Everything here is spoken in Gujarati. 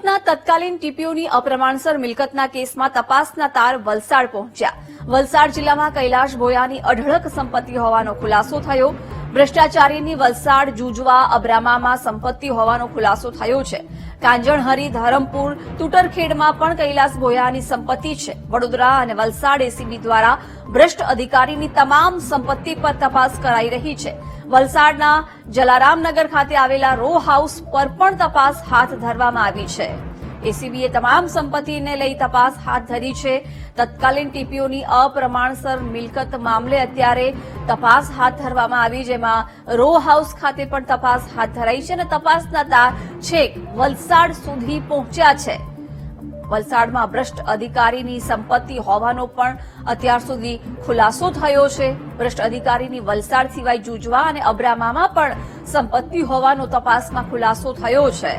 ના તત્કાલીન ટીપીઓની અપ્રમાણસર મિલકતના કેસમાં તપાસના તાર વલસાડ પહોંચ્યા. વલસાડ જિલ્લામાં કૈલાશ ભોયાની અઢળક સંપત્તિ હોવાનો ખુલાસો થયો. ભ્રષ્ટાચારીની વલસાડ, જુજવા, અબ્રામામાં સંપત્તિ હોવાનો ખુલાસો થયો છે. કાંજણહરી, ધરમપુર, તૂટરખેડમાં પણ કૈલાશ ભોયાની સંપત્તિ છે. વડોદરા અને વલસાડ એસીબી દ્વારા ભ્રષ્ટ અધિકારીની તમામ સંપત્તિ પર તપાસ કરાઈ રહી છે. વલસાડના જલારામનગર ખાતે આવેલા રો હાઉસ પર પણ તપાસ હાથ ધરવામાં આવી છે. એસીબીએ તમામ સંપત્તિને લઈ તપાસ હાથ ધરી છે. તત્કાલીન ટીપીઓની અપ્રમાણસર મિલકત મામલે અત્યારે તપાસ હાથ ધરવામાં આવી, જેમાં રો હાઉસ ખાતે પણ તપાસ હાથ ધરાઈ છે અને તપાસના તાર છેક વલસાડ સુધી પહોંચ્યા છે. વલસાડમાં ભ્રષ્ટ અધિકારીની સંપત્તિ હોવાનો પણ અત્યાર સુધી ખુલાસો થયો છે. ભ્રષ્ટ અધિકારીની વલસાડ સિવાય જુજવા અને અબ્રામામાં પણ સંપત્તિ હોવાનો તપાસમાં ખુલાસો થયો છે.